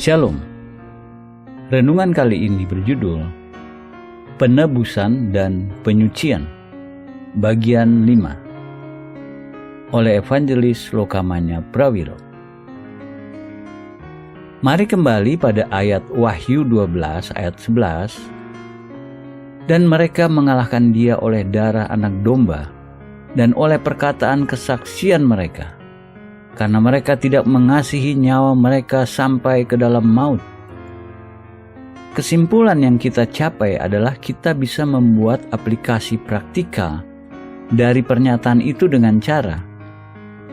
Shalom. Renungan kali ini berjudul Penebusan dan Penyucian, bagian 5, oleh Evangelis Lokamanya Prawiro. Mari kembali pada ayat Wahyu 12 ayat 11. Dan mereka mengalahkan dia oleh darah anak domba dan oleh perkataan kesaksian mereka, karena mereka tidak mengasihi nyawa mereka sampai ke dalam maut. Kesimpulan yang kita capai adalah kita bisa membuat aplikasi praktikal dari pernyataan itu dengan cara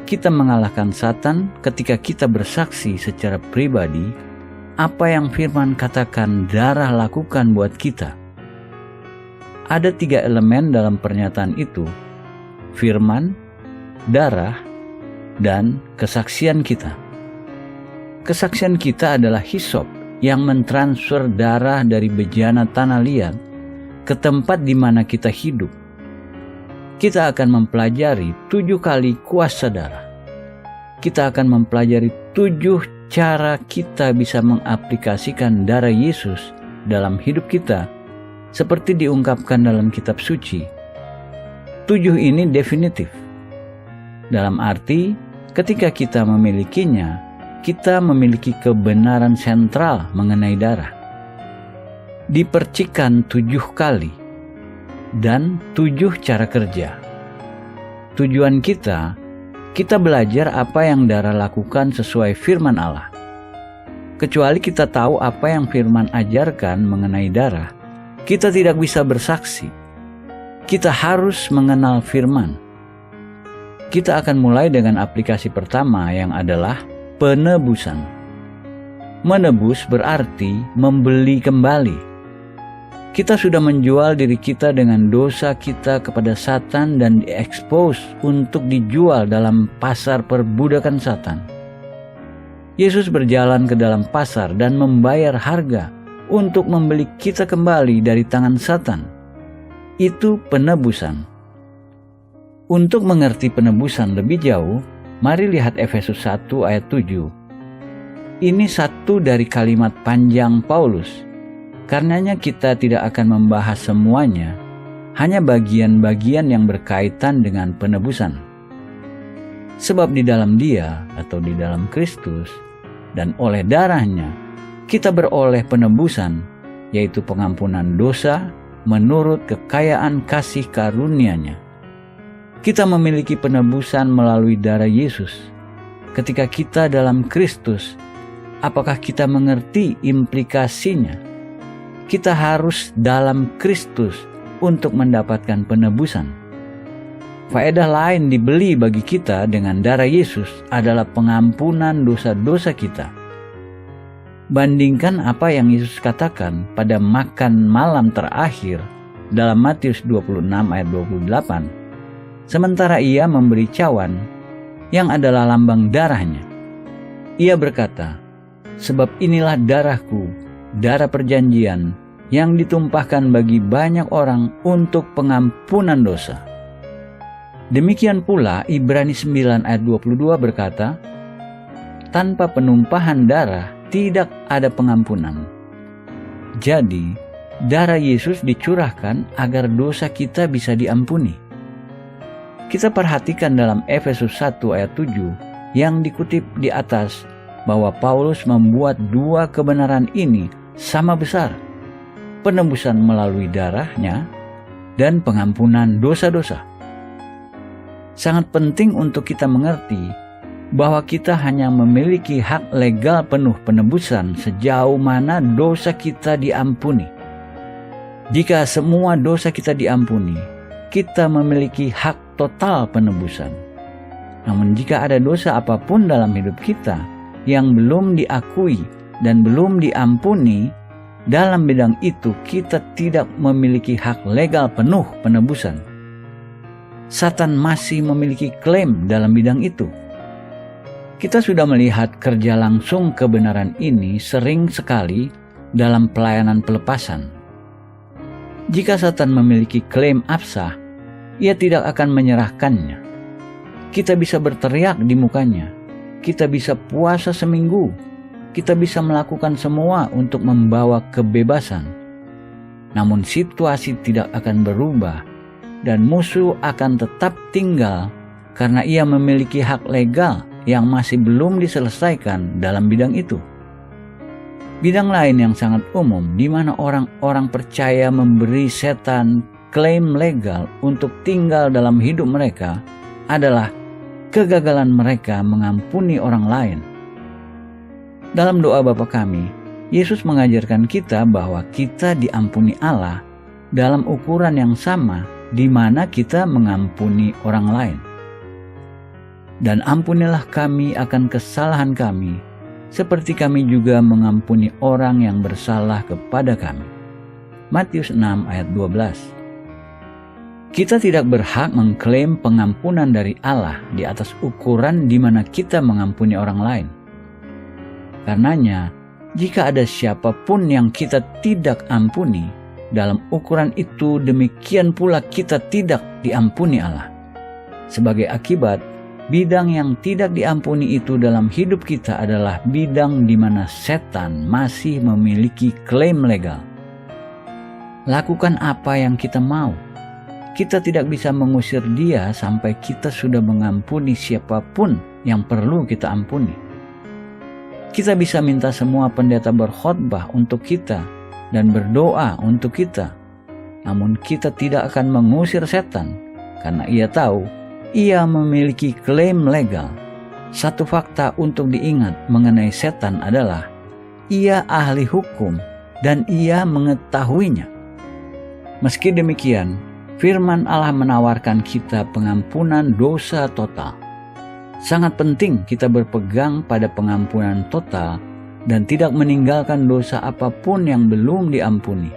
kita mengalahkan Satan ketika kita bersaksi secara pribadi apa yang firman katakan darah lakukan buat kita. Ada 3 elemen dalam pernyataan itu: firman, darah, dan kesaksian kita. Kesaksian kita adalah hisop yang mentransfer darah dari bejana tanah liat ke tempat di mana kita hidup. Kita akan mempelajari 7 kali kuasa darah. Kita akan mempelajari 7 cara kita bisa mengaplikasikan darah Yesus dalam hidup kita, seperti diungkapkan dalam kitab suci. 7 ini definitif, dalam arti ketika kita memilikinya, kita memiliki kebenaran sentral mengenai darah. Dipercikan 7 kali dan 7 cara kerja. Tujuan kita belajar apa yang darah lakukan sesuai firman Allah. Kecuali kita tahu apa yang firman ajarkan mengenai darah, kita tidak bisa bersaksi. Kita harus mengenal firman. Kita akan mulai dengan aplikasi pertama yang adalah penebusan. Menebus berarti membeli kembali. Kita sudah menjual diri kita dengan dosa kita kepada Satan dan diekspos untuk dijual dalam pasar perbudakan Satan. Yesus berjalan ke dalam pasar dan membayar harga untuk membeli kita kembali dari tangan Satan. Itu penebusan. Untuk mengerti penebusan lebih jauh, mari lihat Efesus 1 ayat 7. Ini satu dari kalimat panjang Paulus. Karenanya kita tidak akan membahas semuanya, hanya bagian-bagian yang berkaitan dengan penebusan. Sebab di dalam Dia atau di dalam Kristus dan oleh darahnya, kita beroleh penebusan, yaitu pengampunan dosa menurut kekayaan kasih karunia-Nya. Kita memiliki penebusan melalui darah Yesus. Ketika kita dalam Kristus, apakah kita mengerti implikasinya? Kita harus dalam Kristus untuk mendapatkan penebusan. Faedah lain dibeli bagi kita dengan darah Yesus adalah pengampunan dosa-dosa kita. Bandingkan apa yang Yesus katakan pada makan malam terakhir dalam Matius 26 ayat 28. Sementara ia memberi cawan yang adalah lambang darahnya. Ia berkata, "Sebab inilah darahku, darah perjanjian yang ditumpahkan bagi banyak orang untuk pengampunan dosa." Demikian pula Ibrani 9 ayat 22 berkata, "Tanpa penumpahan darah tidak ada pengampunan." Jadi, darah Yesus dicurahkan agar dosa kita bisa diampuni. Kita perhatikan dalam Efesus 1 ayat 7 yang dikutip di atas bahwa Paulus membuat 2 kebenaran ini sama besar: penebusan melalui darahnya dan pengampunan dosa-dosa. Sangat penting untuk kita mengerti bahwa kita hanya memiliki hak legal penuh penebusan sejauh mana dosa kita diampuni. Jika semua dosa kita diampuni, kita memiliki hak total penebusan. Namun jika ada dosa apapun dalam hidup kita yang belum diakui dan belum diampuni, dalam bidang itu kita tidak memiliki hak legal penuh penebusan. Satan masih memiliki klaim dalam bidang itu. Kita sudah melihat kerja langsung kebenaran ini sering sekali dalam pelayanan pelepasan. Jika Satan memiliki klaim absah, ia tidak akan menyerahkannya. Kita bisa berteriak di mukanya, kita bisa puasa seminggu, kita bisa melakukan semua untuk membawa kebebasan. Namun situasi tidak akan berubah dan musuh akan tetap tinggal karena ia memiliki hak legal yang masih belum diselesaikan dalam bidang itu. Bidang lain yang sangat umum di mana orang-orang percaya memberi setan klaim legal untuk tinggal dalam hidup mereka adalah kegagalan mereka mengampuni orang lain. Dalam doa Bapa kami, Yesus mengajarkan kita bahwa kita diampuni Allah dalam ukuran yang sama di mana kita mengampuni orang lain. Dan ampunilah kami akan kesalahan kami, seperti kami juga mengampuni orang yang bersalah kepada kami. Matius 6 ayat 12. Kita tidak berhak mengklaim pengampunan dari Allah di atas ukuran di mana kita mengampuni orang lain. Karenanya, jika ada siapapun yang kita tidak ampuni, dalam ukuran itu demikian pula kita tidak diampuni Allah. Sebagai akibat, bidang yang tidak diampuni itu dalam hidup kita adalah bidang di mana setan masih memiliki klaim legal. Lakukan apa yang kita mau. Kita tidak bisa mengusir dia sampai kita sudah mengampuni siapapun yang perlu kita ampuni. Kita bisa minta semua pendeta berkhotbah untuk kita dan berdoa untuk kita. Namun kita tidak akan mengusir setan karena ia tahu ia memiliki klaim legal. Satu fakta untuk diingat mengenai setan adalah ia ahli hukum dan ia mengetahuinya. Meski demikian, firman Allah menawarkan kita pengampunan dosa total. Sangat penting kita berpegang pada pengampunan total dan tidak meninggalkan dosa apapun yang belum diampuni.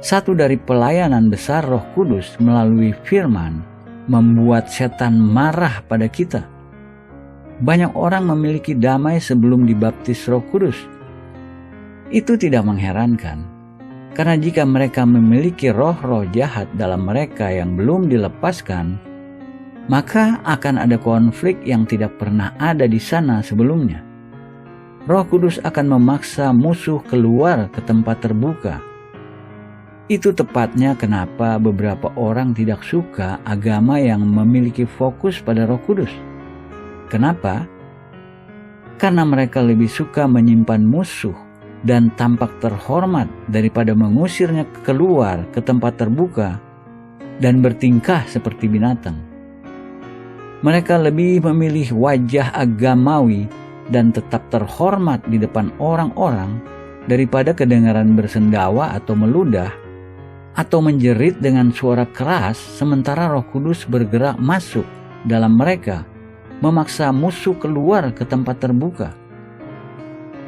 Satu dari pelayanan besar Roh Kudus melalui firman membuat setan marah pada kita. Banyak orang memiliki damai sebelum dibaptis Roh Kudus. Itu tidak mengherankan, karena jika mereka memiliki roh-roh jahat dalam mereka yang belum dilepaskan, maka akan ada konflik yang tidak pernah ada di sana sebelumnya. Roh Kudus akan memaksa musuh keluar ke tempat terbuka. Itu tepatnya kenapa beberapa orang tidak suka agama yang memiliki fokus pada Roh Kudus. Kenapa? Karena mereka lebih suka menyimpan musuh dan tampak terhormat daripada mengusirnya keluar ke tempat terbuka dan bertingkah seperti binatang. Mereka lebih memilih wajah agamawi dan tetap terhormat di depan orang-orang daripada kedengaran bersendawa atau meludah atau menjerit dengan suara keras sementara Roh Kudus bergerak masuk dalam mereka, memaksa musuh keluar ke tempat terbuka.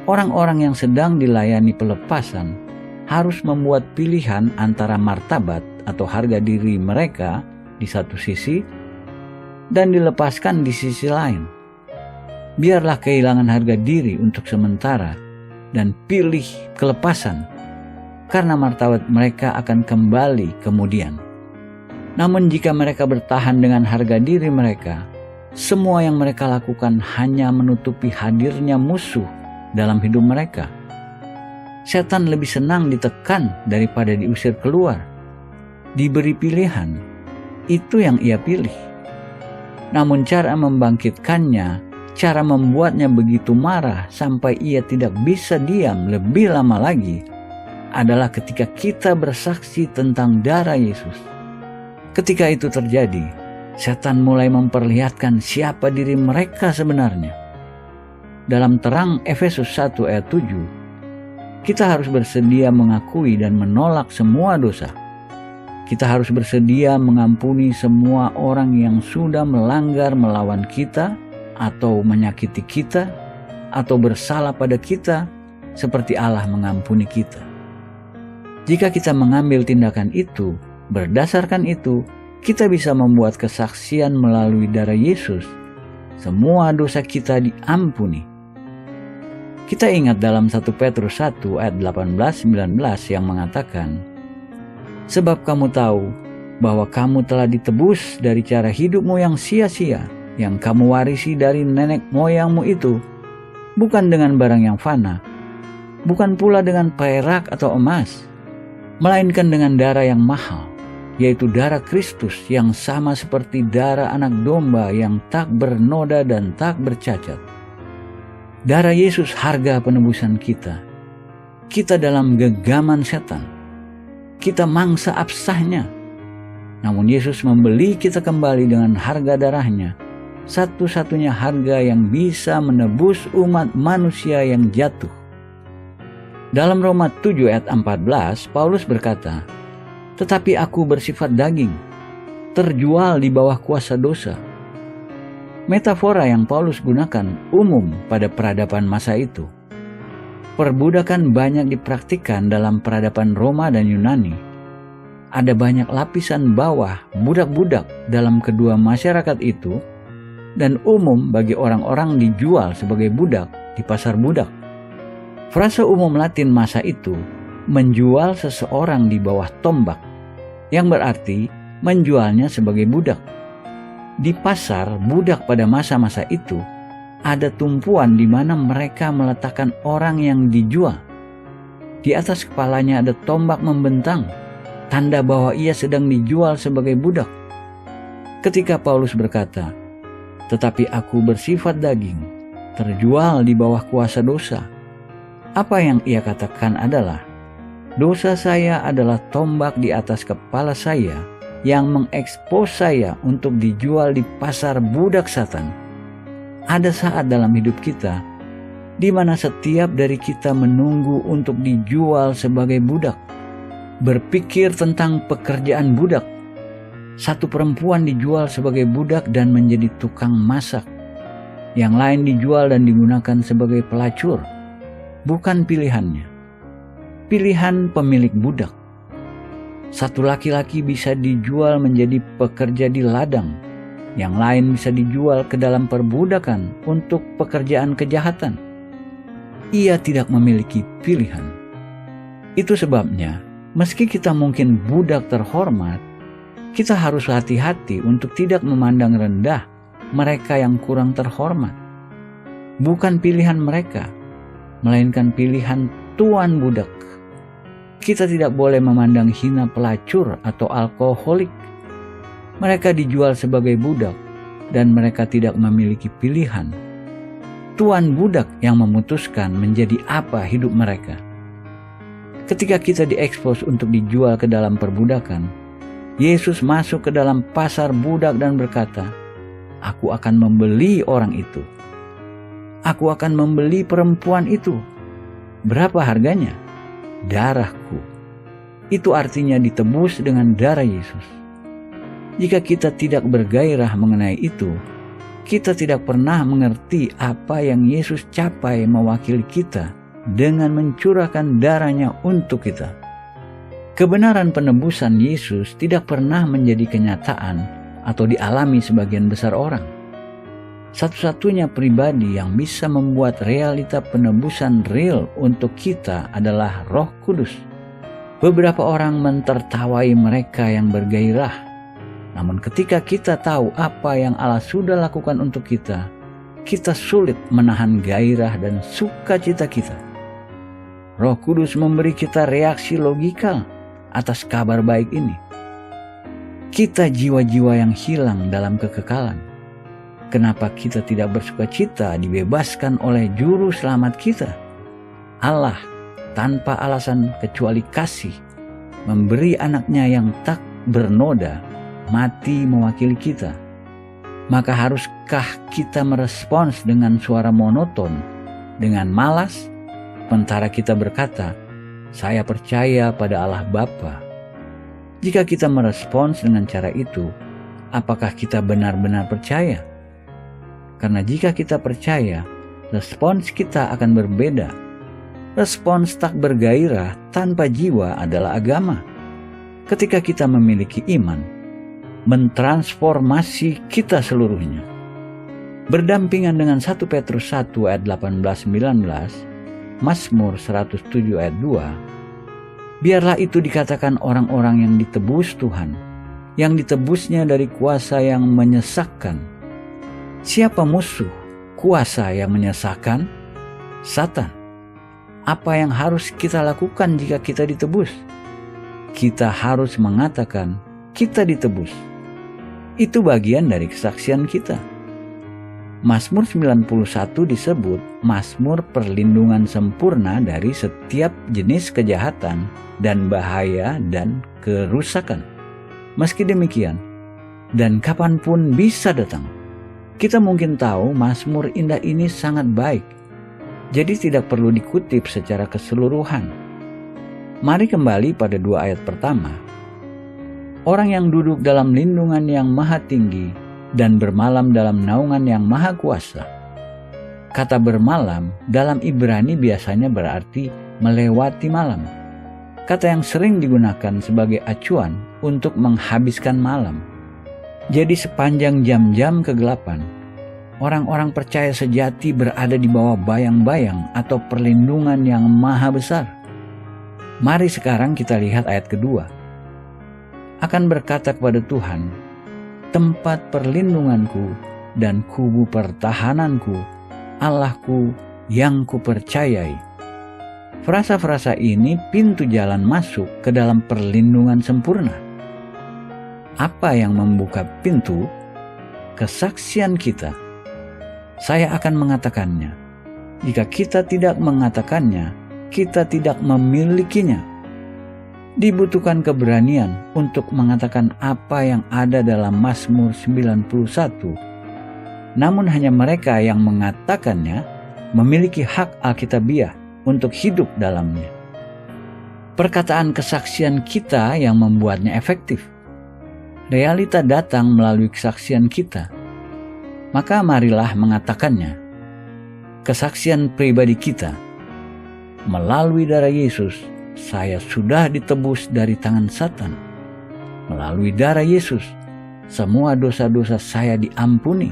Orang-orang yang sedang dilayani pelepasan harus membuat pilihan antara martabat atau harga diri mereka di satu sisi dan dilepaskan di sisi lain. Biarlah kehilangan harga diri untuk sementara dan pilih kelepasan, karena martabat mereka akan kembali kemudian. Namun jika mereka bertahan dengan harga diri mereka, semua yang mereka lakukan hanya menutupi hadirnya musuh dalam hidup mereka. Setan lebih senang ditekan daripada diusir keluar. Diberi pilihan, itu yang ia pilih. Namun cara membangkitkannya, cara membuatnya begitu marah sampai ia tidak bisa diam lebih lama lagi adalah ketika kita bersaksi tentang darah Yesus. Ketika itu terjadi, setan mulai memperlihatkan siapa diri mereka sebenarnya. Dalam terang Efesus 1 ayat 7, kita harus bersedia mengakui dan menolak semua dosa. Kita harus bersedia mengampuni semua orang yang sudah melanggar melawan kita atau menyakiti kita atau bersalah pada kita seperti Allah mengampuni kita. Jika kita mengambil tindakan itu, berdasarkan itu, kita bisa membuat kesaksian melalui darah Yesus. Semua dosa kita diampuni. Kita ingat dalam 1 Petrus 1 ayat 18-19 yang mengatakan, sebab kamu tahu bahwa kamu telah ditebus dari cara hidupmu yang sia-sia, yang kamu warisi dari nenek moyangmu itu, bukan dengan barang yang fana, bukan pula dengan perak atau emas, melainkan dengan darah yang mahal, yaitu darah Kristus yang sama seperti darah anak domba yang tak bernoda dan tak bercacat. Darah Yesus harga penebusan kita. Kita dalam genggaman setan. Kita mangsa absahnya. Namun Yesus membeli kita kembali dengan harga darahnya, satu-satunya harga yang bisa menebus umat manusia yang jatuh. Dalam Roma 7 ayat 14, Paulus berkata, "Tetapi aku bersifat daging, terjual di bawah kuasa dosa." Metafora yang Paulus gunakan umum pada peradaban masa itu. Perbudakan banyak dipraktikkan dalam peradaban Roma dan Yunani. Ada banyak lapisan bawah budak-budak dalam kedua masyarakat itu, dan umum bagi orang-orang dijual sebagai budak di pasar budak. Frase umum Latin masa itu menjual seseorang di bawah tombak, yang berarti menjualnya sebagai budak. Di pasar budak pada masa-masa itu, ada tumpuan di mana mereka meletakkan orang yang dijual. Di atas kepalanya ada tombak membentang, tanda bahwa ia sedang dijual sebagai budak. Ketika Paulus berkata, "Tetapi aku bersifat daging, terjual di bawah kuasa dosa," apa yang ia katakan adalah, dosa saya adalah tombak di atas kepala saya yang mengekspos saya untuk dijual di pasar budak Satan. Ada saat dalam hidup kita di mana setiap dari kita menunggu untuk dijual sebagai budak. Berpikir tentang pekerjaan budak. Satu perempuan dijual sebagai budak dan menjadi tukang masak. Yang lain dijual dan digunakan sebagai pelacur. Bukan pilihannya. Pilihan pemilik budak. Satu laki-laki bisa dijual menjadi pekerja di ladang. Yang lain bisa dijual ke dalam perbudakan untuk pekerjaan kejahatan. Ia tidak memiliki pilihan. Itu sebabnya, meski kita mungkin budak terhormat, kita harus hati-hati untuk tidak memandang rendah mereka yang kurang terhormat. Bukan pilihan mereka, melainkan pilihan tuan budak. Kita tidak boleh memandang hina pelacur atau alkoholik. Mereka dijual sebagai budak dan mereka tidak memiliki pilihan. Tuan budak yang memutuskan menjadi apa hidup mereka. Ketika kita diekspos untuk dijual ke dalam perbudakan, Yesus masuk ke dalam pasar budak dan berkata, "Aku akan membeli orang itu. Aku akan membeli perempuan itu. Berapa harganya? Darahku." Itu artinya ditebus dengan darah Yesus. Jika kita tidak bergairah mengenai itu, kita tidak pernah mengerti apa yang Yesus capai mewakili kita dengan mencurahkan darahnya untuk kita. Kebenaran penebusan Yesus tidak pernah menjadi kenyataan atau dialami sebagian besar orang. Satu-satunya pribadi yang bisa membuat realita penebusan real untuk kita adalah Roh Kudus. Beberapa orang mentertawai mereka yang bergairah. Namun ketika kita tahu apa yang Allah sudah lakukan untuk kita, kita sulit menahan gairah dan sukacita kita. Roh Kudus memberi kita reaksi logikal atas kabar baik ini. Kita jiwa-jiwa yang hilang dalam kekekalan. Kenapa kita tidak bersukacita dibebaskan oleh juru selamat kita? Allah tanpa alasan kecuali kasih memberi anaknya yang tak bernoda mati mewakili kita. Maka haruskah kita merespons dengan suara monoton, dengan malas, sementara kita berkata, "Saya percaya pada Allah Bapa"? Jika kita merespons dengan cara itu, apakah kita benar-benar percaya? Karena jika kita percaya, respons kita akan berbeda. Respons tak bergairah tanpa jiwa adalah agama. Ketika kita memiliki iman, mentransformasi kita seluruhnya. Berdampingan dengan 1 Petrus 1 ayat 18-19, Mazmur 107 ayat 2, biarlah itu dikatakan orang-orang yang ditebus Tuhan, yang ditebusnya dari kuasa yang menyesakkan. Siapa musuh kuasa yang menyesakkan? Satan. Apa yang harus kita lakukan jika kita ditebus? Kita harus mengatakan kita ditebus. Itu bagian dari kesaksian kita. Mazmur 91 disebut Mazmur perlindungan sempurna dari setiap jenis kejahatan dan bahaya dan kerusakan. Meski demikian, dan kapanpun bisa datang, kita mungkin tahu Mazmur indah ini sangat baik. Jadi tidak perlu dikutip secara keseluruhan. Mari kembali pada 2 ayat pertama. Orang yang duduk dalam lindungan yang maha tinggi dan bermalam dalam naungan yang maha kuasa. Kata bermalam dalam Ibrani biasanya berarti melewati malam. Kata yang sering digunakan sebagai acuan untuk menghabiskan malam. Jadi sepanjang jam-jam kegelapan, orang-orang percaya sejati berada di bawah bayang-bayang atau perlindungan yang maha besar. Mari sekarang kita lihat ayat kedua. Akan berkata kepada Tuhan, tempat perlindunganku dan kubu pertahananku, Allahku yang kupercayai. Frasa-frasa ini pintu jalan masuk ke dalam perlindungan sempurna. Apa yang membuka pintu? Kesaksian kita. Saya akan mengatakannya. Jika kita tidak mengatakannya, kita tidak memilikinya. Dibutuhkan keberanian untuk mengatakan apa yang ada dalam Mazmur 91. Namun hanya mereka yang mengatakannya memiliki hak alkitabiah untuk hidup dalamnya. Perkataan kesaksian kita yang membuatnya efektif. Realita datang melalui kesaksian kita. Maka marilah mengatakannya. Kesaksian pribadi kita. Melalui darah Yesus, saya sudah ditebus dari tangan Satan. Melalui darah Yesus, semua dosa-dosa saya diampuni.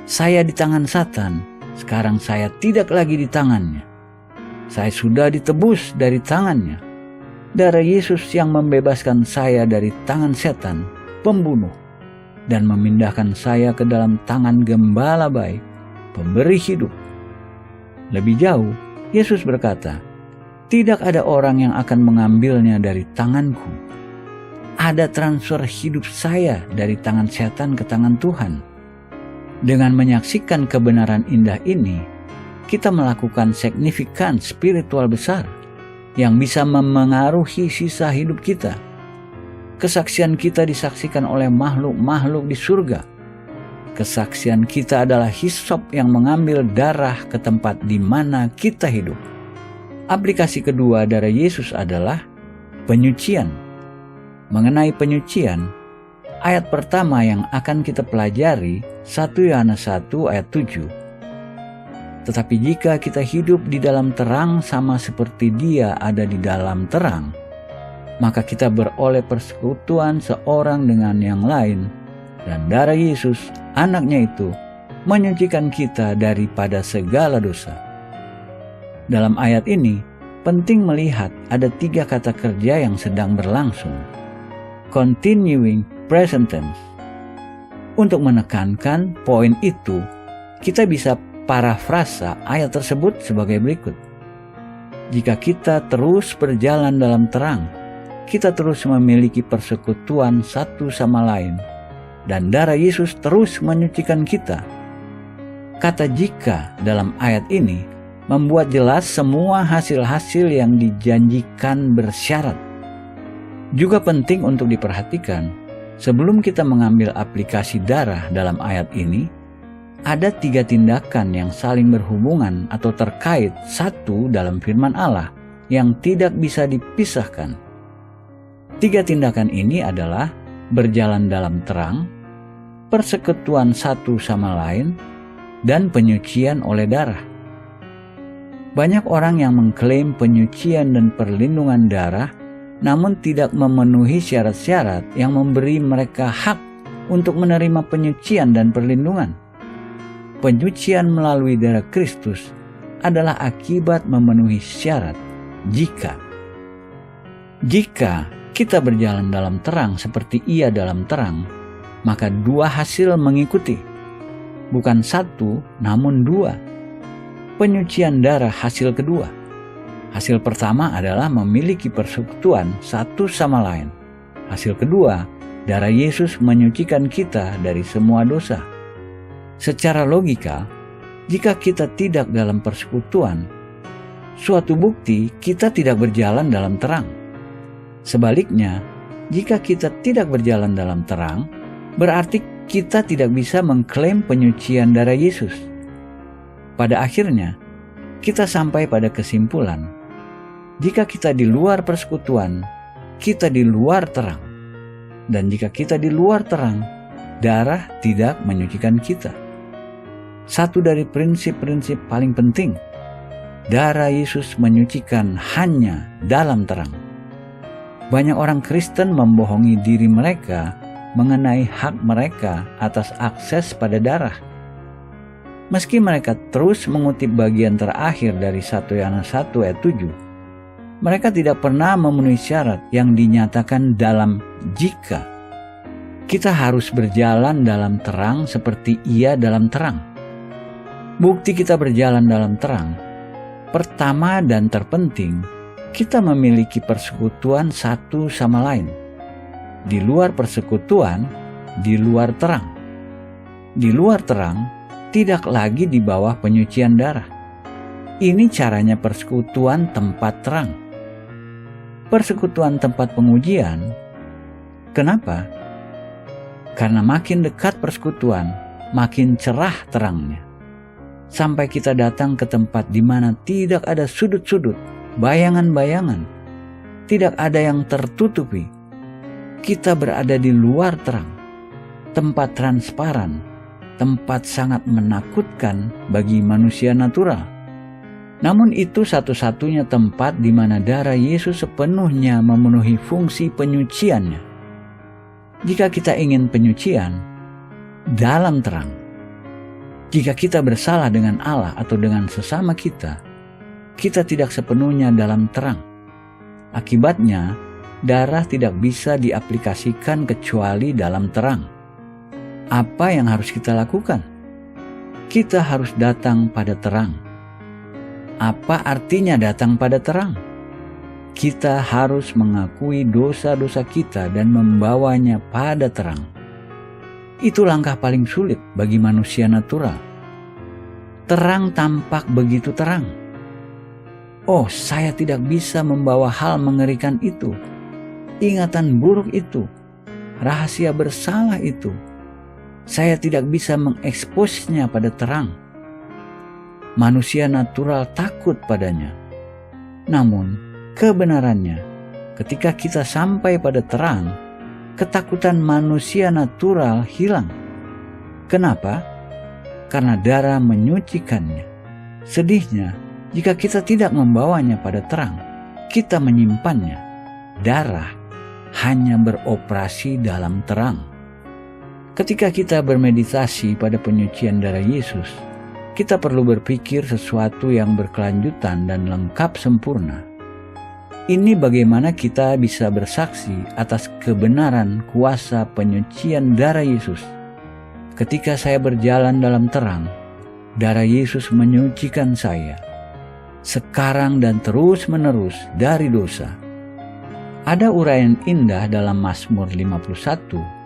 Saya di tangan Satan, sekarang saya tidak lagi di tangannya. Saya sudah ditebus dari tangannya. Darah Yesus yang membebaskan saya dari tangan setan, pembunuh, dan memindahkan saya ke dalam tangan Gembala baik, pemberi hidup. Lebih jauh, Yesus berkata, tidak ada orang yang akan mengambilnya dari tanganku. Ada transfer hidup saya dari tangan setan ke tangan Tuhan. Dengan menyaksikan kebenaran indah ini, kita melakukan signifikan spiritual besar yang bisa memengaruhi sisa hidup kita. Kesaksian kita disaksikan oleh makhluk-makhluk di surga. Kesaksian kita adalah hisop yang mengambil darah ke tempat di mana kita hidup. Aplikasi kedua darah Yesus adalah penyucian. Mengenai penyucian, ayat pertama yang akan kita pelajari 1 Yohanes 1 ayat 7. Tetapi jika kita hidup di dalam terang sama seperti Dia ada di dalam terang, maka kita beroleh persekutuan seorang dengan yang lain, dan darah Yesus, anaknya itu, menyucikan kita daripada segala dosa. Dalam ayat ini, penting melihat ada 3 kata kerja yang sedang berlangsung. Continuing present tense. Untuk menekankan poin itu, kita bisa parafrasa ayat tersebut sebagai berikut. Jika kita terus berjalan dalam terang, kita terus memiliki persekutuan satu sama lain, dan darah Yesus terus menyucikan kita. Kata jika dalam ayat ini membuat jelas semua hasil-hasil yang dijanjikan bersyarat. Juga penting untuk diperhatikan, sebelum kita mengambil aplikasi darah dalam ayat ini, ada 3 tindakan yang saling berhubungan atau terkait satu dalam firman Allah yang tidak bisa dipisahkan. 3 tindakan ini adalah berjalan dalam terang, persekutuan satu sama lain, dan penyucian oleh darah. Banyak orang yang mengklaim penyucian dan perlindungan darah, namun tidak memenuhi syarat-syarat yang memberi mereka hak untuk menerima penyucian dan perlindungan. Penyucian melalui darah Kristus adalah akibat memenuhi syarat jika kita berjalan dalam terang seperti Ia dalam terang, maka 2 hasil mengikuti. Bukan 1, namun 2. penyucian darah hasil kedua. Hasil pertama adalah memiliki persekutuan satu sama lain. Hasil kedua, darah Yesus menyucikan kita dari semua dosa. Secara logika, jika kita tidak dalam persekutuan, suatu bukti kita tidak berjalan dalam terang. Sebaliknya, jika kita tidak berjalan dalam terang, berarti kita tidak bisa mengklaim penyucian darah Yesus. Pada akhirnya, kita sampai pada kesimpulan, jika kita di luar persekutuan, kita di luar terang. Dan jika kita di luar terang, darah tidak menyucikan kita. Satu dari prinsip-prinsip paling penting, darah Yesus menyucikan hanya dalam terang. Banyak orang Kristen membohongi diri mereka mengenai hak mereka atas akses pada darah. Meski mereka terus mengutip bagian terakhir dari 1 Yohanes 1 ayat 7, mereka tidak pernah memenuhi syarat yang dinyatakan dalam jika. Kita harus berjalan dalam terang seperti Ia dalam terang. Bukti kita berjalan dalam terang, pertama dan terpenting, kita memiliki persekutuan satu sama lain. Di luar persekutuan, di luar terang. Di luar terang, tidak lagi di bawah penyucian darah. Ini caranya persekutuan tempat terang. Persekutuan tempat pengujian. Kenapa? Karena makin dekat persekutuan, makin cerah terangnya. Sampai kita datang ke tempat di mana tidak ada sudut-sudut, bayangan-bayangan, tidak ada yang tertutupi. Kita berada di luar terang, tempat transparan, tempat sangat menakutkan bagi manusia natural. Namun itu satu-satunya tempat di mana darah Yesus sepenuhnya memenuhi fungsi penyuciannya. Jika kita ingin penyucian, dalam terang. Jika kita bersalah dengan Allah atau dengan sesama kita tidak sepenuhnya dalam terang. Akibatnya, darah tidak bisa diaplikasikan kecuali dalam terang. Apa yang harus kita lakukan? Kita harus datang pada terang. Apa artinya datang pada terang? Kita harus mengakui dosa-dosa kita dan membawanya pada terang. Itu langkah paling sulit bagi manusia natural. Terang tampak begitu terang. Oh, saya tidak bisa membawa hal mengerikan itu, ingatan buruk itu, rahasia bersalah itu. Saya tidak bisa mengeksposnya pada terang. Manusia natural takut padanya. Namun, kebenarannya, ketika kita sampai pada terang, ketakutan manusia natural hilang. Kenapa? Karena darah menyucikannya. Sedihnya, jika kita tidak membawanya pada terang, kita menyimpannya. Darah hanya beroperasi dalam terang. Ketika kita bermeditasi pada penyucian darah Yesus, kita perlu berpikir sesuatu yang berkelanjutan dan lengkap sempurna. Ini bagaimana kita bisa bersaksi atas kebenaran kuasa penyucian darah Yesus. Ketika saya berjalan dalam terang, darah Yesus menyucikan saya, sekarang dan terus-menerus dari dosa. Ada uraian indah dalam Mazmur 51,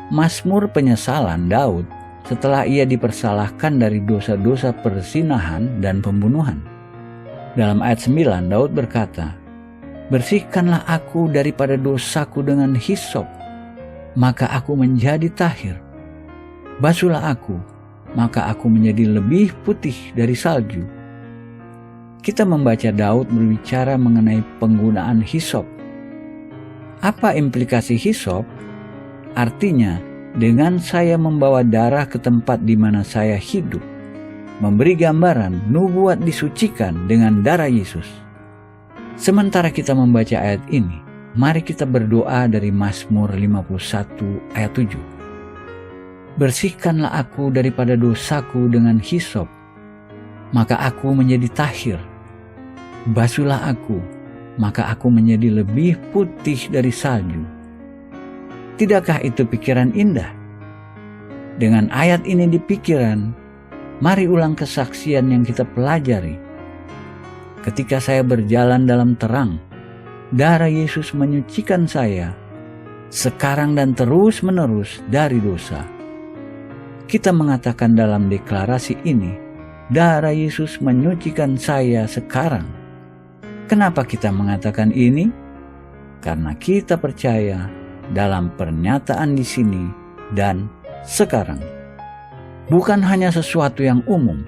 Mazmur penyesalan Daud setelah ia dipersalahkan dari dosa-dosa perzinahan dan pembunuhan. Dalam ayat 9 Daud berkata, "Bersihkanlah aku daripada dosaku dengan hisop, maka aku menjadi tahir. Basuhlah aku, maka aku menjadi lebih putih dari salju." Kita membaca Daud berbicara mengenai penggunaan hisop. Apa implikasi hisop? Artinya, dengan saya membawa darah ke tempat di mana saya hidup, memberi gambaran nubuat disucikan dengan darah Yesus. Sementara kita membaca ayat ini, mari kita berdoa dari Mazmur 51 ayat 7. "Bersihkanlah aku daripada dosaku dengan hisop, maka aku menjadi tahir. Basuhlah aku, maka aku menjadi lebih putih dari salju." Tidakkah itu pikiran indah? Dengan ayat ini di pikiran, Mari ulang kesaksian yang kita pelajari. Ketika saya berjalan dalam terang, darah Yesus menyucikan saya sekarang dan terus-menerus dari dosa. Kita mengatakan dalam deklarasi ini, darah Yesus menyucikan saya sekarang. Kenapa kita mengatakan ini? Karena kita percaya dalam pernyataan di sini dan sekarang. Bukan hanya sesuatu yang umum,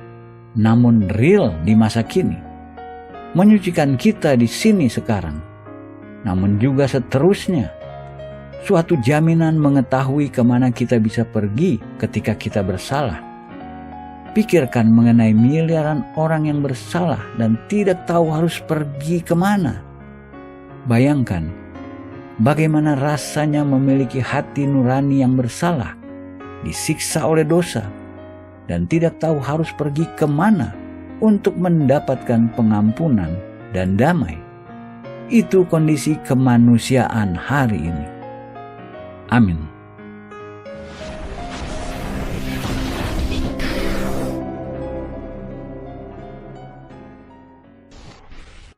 namun real di masa kini. Menyucikan kita di sini sekarang, namun juga seterusnya. Suatu jaminan mengetahui kemana kita bisa pergi ketika kita bersalah. Pikirkan mengenai miliaran orang yang bersalah dan tidak tahu harus pergi kemana. Bayangkan bagaimana rasanya memiliki hati nurani yang bersalah, disiksa oleh dosa, dan tidak tahu harus pergi kemana untuk mendapatkan pengampunan dan damai. Itu kondisi kemanusiaan hari ini. Amin.